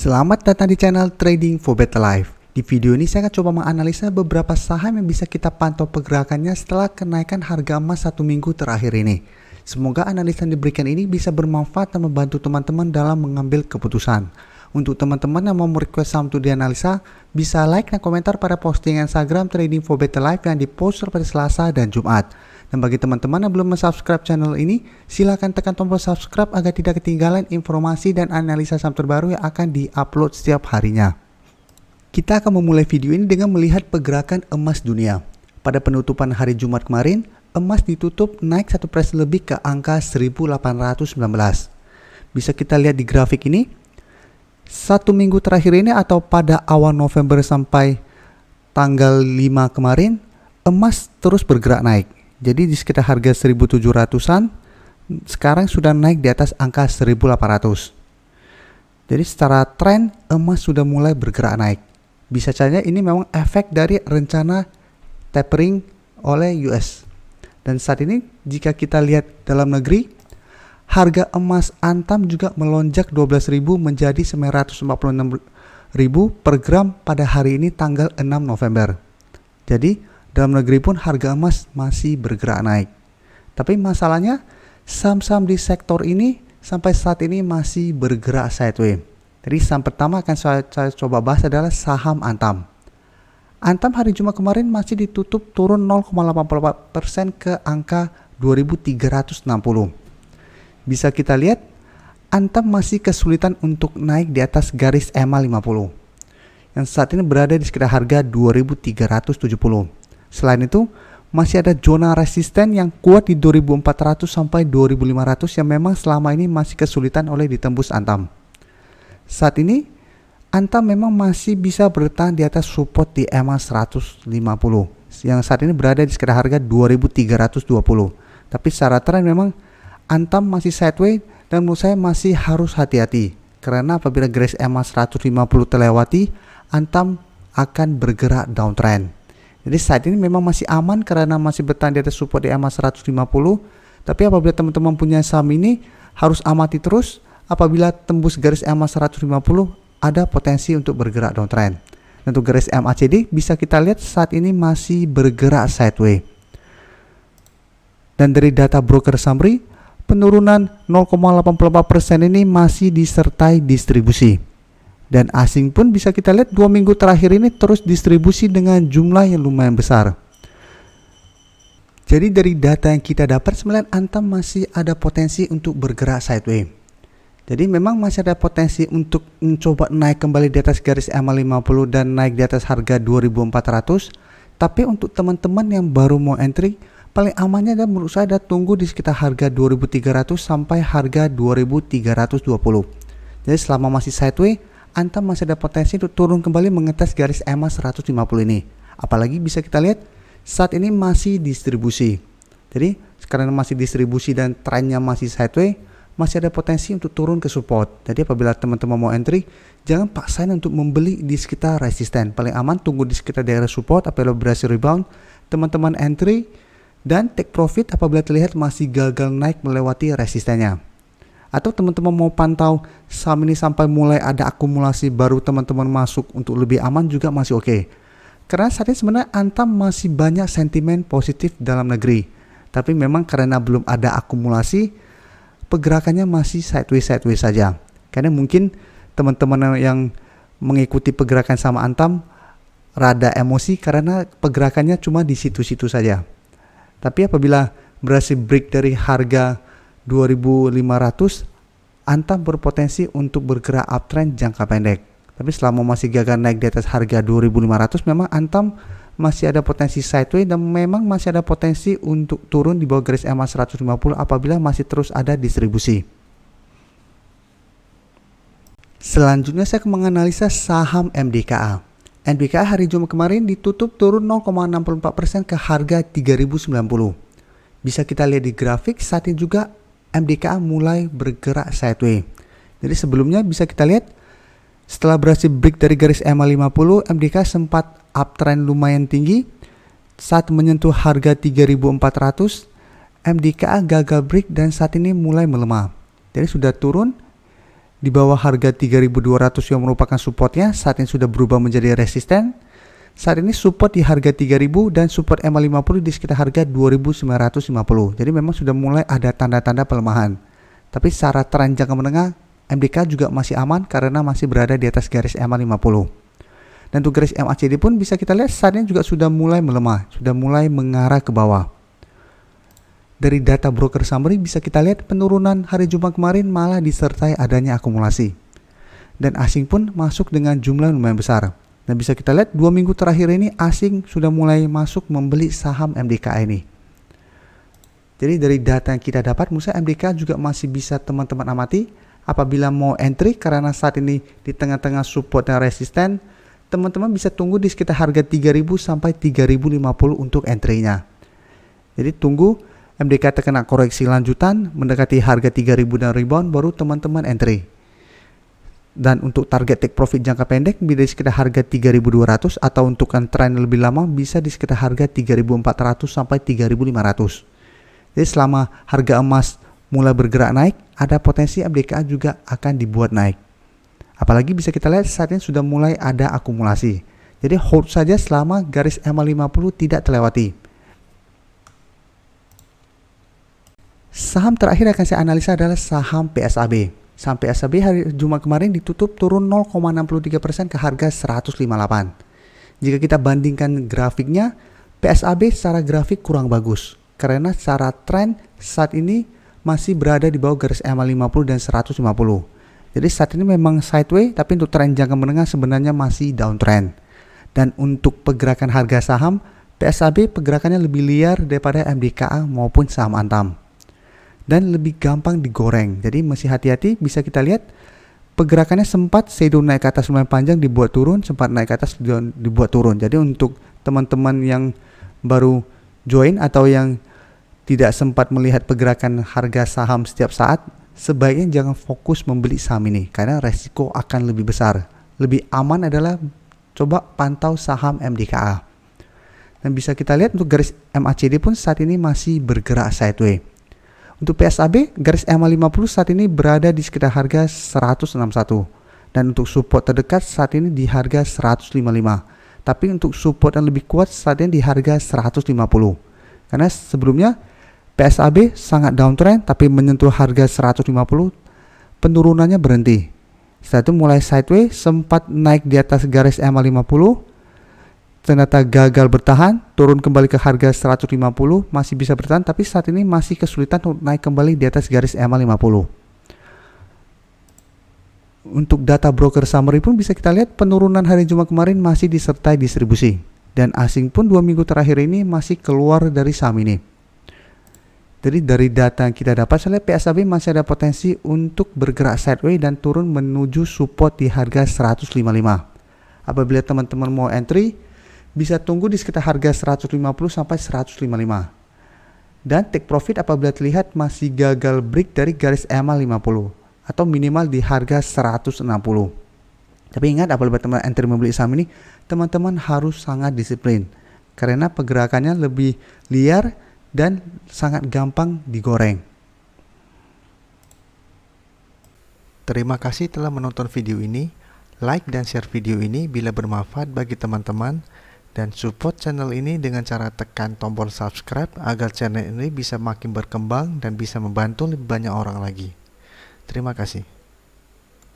Selamat datang di channel Trading for Better Life. Di video ini saya akan coba menganalisa beberapa saham yang bisa kita pantau pergerakannya setelah kenaikan harga emas 1 minggu terakhir ini. Semoga analisa yang diberikan ini bisa bermanfaat dan membantu teman-teman dalam mengambil keputusan. Untuk teman-teman yang mau merequest saham untuk dianalisa, bisa like dan komentar pada postingan Instagram Trading for Better Life yang dipost pada Selasa dan Jumat. Dan bagi teman-teman yang belum subscribe channel ini, silakan tekan tombol subscribe agar tidak ketinggalan informasi dan analisa saham terbaru yang akan di-upload setiap harinya. Kita akan memulai video ini dengan melihat pergerakan emas dunia. Pada penutupan hari Jumat kemarin, emas ditutup naik 1% lebih ke angka 1819. Bisa kita lihat di grafik ini, 1 minggu terakhir ini atau pada awal November sampai tanggal 5 kemarin, emas terus bergerak naik. Jadi di sekitar harga 1700-an, sekarang sudah naik di atas angka 1800. Jadi secara tren emas sudah mulai bergerak naik. Bisa saja ini memang efek dari rencana tapering oleh US. Dan saat ini jika kita lihat dalam negeri, harga emas Antam juga melonjak 12.000 menjadi 946.000 per gram pada hari ini tanggal 6 November. Jadi dalam negeri pun harga emas masih bergerak naik. Tapi masalahnya saham-saham di sektor ini sampai saat ini masih bergerak sideways. Jadi saham pertama akan saya coba bahas adalah saham Antam. Antam hari Jumat kemarin masih ditutup turun 0,84% ke angka 2.360. Bisa kita lihat Antam masih kesulitan untuk naik di atas garis EMA 50 yang saat ini berada di sekitar harga 2.370. Selain itu, masih ada zona resisten yang kuat di 2400 sampai 2500 yang memang selama ini masih kesulitan oleh ditembus Antam. Saat ini, Antam memang masih bisa bertahan di atas support di EMA 150 yang saat ini berada di sekitar harga 2320. Tapi secara tren memang Antam masih sideways dan menurut saya masih harus hati-hati. Karena apabila garis EMA 150 terlewati, Antam akan bergerak downtrend. Jadi saat ini memang masih aman karena masih bertahan di atas support di EMA 150. Tapi apabila teman-teman punya saham ini harus amati terus. Apabila tembus garis EMA 150 ada potensi untuk bergerak downtrend. Dan untuk garis MACD bisa kita lihat saat ini masih bergerak sideways. Dan dari data broker summary, penurunan 0,84% ini masih disertai distribusi. Dan asing pun bisa kita lihat 2 minggu terakhir ini terus distribusi dengan jumlah yang lumayan besar. Jadi dari data yang kita dapat sebenarnya Antam masih ada potensi untuk bergerak sideways. Jadi memang masih ada potensi untuk mencoba naik kembali di atas garis EMA 50 dan naik di atas harga 2400. Tapi untuk teman-teman yang baru mau entry, paling amannya dan menurut saya ada tunggu di sekitar harga 2300 sampai harga 2320. Jadi selama masih sideways, Antam masih ada potensi untuk turun kembali mengetes garis EMA 150 ini. Apalagi bisa kita lihat saat ini masih distribusi. Jadi sekarang masih distribusi dan trennya masih sideways, masih ada potensi untuk turun ke support. Jadi apabila teman-teman mau entry, jangan paksain untuk membeli di sekitar resisten. Paling aman tunggu di sekitar daerah support. Apabila berhasil rebound, teman-teman entry dan take profit apabila terlihat masih gagal naik melewati resistennya. Atau teman-teman mau pantau saham ini sampai mulai ada akumulasi baru teman-teman masuk untuk lebih aman juga masih oke. Karena saat ini sebenarnya Antam masih banyak sentimen positif dalam negeri. Tapi memang karena belum ada akumulasi, pergerakannya masih sideways saja. Karena mungkin teman-teman yang mengikuti pergerakan sama Antam rada emosi karena pergerakannya cuma di situ-situ saja. Tapi apabila berhasil break dari harga 2500, Antam berpotensi untuk bergerak uptrend jangka pendek. Tapi selama masih gagal naik di atas harga 2500, memang Antam masih ada potensi sideways dan memang masih ada potensi untuk turun di bawah garis EMA 150 apabila masih terus ada distribusi. Selanjutnya saya akan menganalisa saham MDKA. MDKA hari Jumat kemarin ditutup turun 0,64% ke harga 3090. Bisa kita lihat di grafik saat ini juga MDKA mulai bergerak sideways. Jadi sebelumnya bisa kita lihat setelah berhasil break dari garis EMA 50, MDKA sempat uptrend lumayan tinggi. Saat menyentuh harga 3400, MDKA gagal break dan saat ini mulai melemah. Jadi sudah turun di bawah harga 3.200 yang merupakan supportnya saat ini sudah berubah menjadi resisten. Saat ini support di harga 3.000 dan support MA50 di sekitar harga 2.950. Jadi memang sudah mulai ada tanda-tanda pelemahan. Tapi secara tren jangka menengah, MDK juga masih aman karena masih berada di atas garis MA50. Dan untuk garis MACD pun bisa kita lihat saat ini juga sudah mulai melemah, sudah mulai mengarah ke bawah. Dari data broker summary bisa kita lihat penurunan hari Jumat kemarin malah disertai adanya akumulasi. Dan asing pun masuk dengan jumlah lumayan besar. Dan bisa kita lihat 2 minggu terakhir ini asing sudah mulai masuk membeli saham MDK ini. Jadi dari data yang kita dapat, menurut saya MDK juga masih bisa teman-teman amati. Apabila mau entry karena saat ini di tengah-tengah support dan resisten, teman-teman bisa tunggu di sekitar harga 3.000 sampai 3.050 untuk entry-nya. Jadi tunggu MDK terkena koreksi lanjutan mendekati harga 3.000 dan rebound baru teman-teman entry. Dan untuk target take profit jangka pendek bisa di sekitar harga 3.200 atau untuk tren lebih lama bisa di sekitar harga 3.400 sampai 3.500. Jadi selama harga emas mulai bergerak naik, ada potensi MDK juga akan dibuat naik. Apalagi bisa kita lihat saat ini sudah mulai ada akumulasi. Jadi hold saja selama garis MA50 tidak terlewati. Saham terakhir yang akan saya analisa adalah saham PSAB. Saham PSAB hari Jumat kemarin ditutup turun 0,63% ke harga 158. Jika kita bandingkan grafiknya, PSAB secara grafik kurang bagus. Karena secara tren saat ini masih berada di bawah garis MA50 dan 150. Jadi saat ini memang sideways, tapi untuk tren jangka menengah sebenarnya masih downtrend. Dan untuk pergerakan harga saham, PSAB pergerakannya lebih liar daripada MDKA maupun saham Antam. Dan lebih gampang digoreng. Jadi masih hati-hati, bisa kita lihat pergerakannya sempat shadow naik ke atas lumayan panjang dibuat turun, sempat naik ke atas dibuat turun. Jadi untuk teman-teman yang baru join atau yang tidak sempat melihat pergerakan harga saham setiap saat, sebaiknya jangan fokus membeli saham ini karena resiko akan lebih besar. Lebih aman adalah coba pantau saham MDKA. Dan bisa kita lihat untuk garis MACD pun saat ini masih bergerak sideways. Untuk PSAB, garis MA50 saat ini berada di sekitar harga 161. Dan untuk support terdekat saat ini di harga 155. Tapi untuk support yang lebih kuat saat ini di harga 150. Karena sebelumnya PSAB sangat downtrend tapi menyentuh harga 150, penurunannya berhenti. Setelah itu mulai sideways, sempat naik di atas garis MA50. Ternyata gagal bertahan, turun kembali ke harga 150, masih bisa bertahan tapi saat ini masih kesulitan untuk naik kembali di atas garis MA50. Untuk data broker summary pun bisa kita lihat penurunan hari Jumat kemarin masih disertai distribusi. Dan asing pun 2 minggu terakhir ini masih keluar dari saham ini. Jadi dari data yang kita dapat, saya lihat PSAB masih ada potensi untuk bergerak sideways dan turun menuju support di harga 155. Apabila teman-teman mau entry, bisa tunggu di sekitar harga 150 sampai 155. Dan take profit apabila terlihat masih gagal break dari garis MA50 atau minimal di harga 160. Tapi ingat apabila teman entry membeli saham ini, teman-teman harus sangat disiplin karena pergerakannya lebih liar dan sangat gampang digoreng. Terima kasih telah menonton video ini. Like dan share video ini bila bermanfaat bagi teman-teman. Dan support channel ini dengan cara tekan tombol subscribe agar channel ini bisa makin berkembang dan bisa membantu lebih banyak orang lagi. Terima kasih.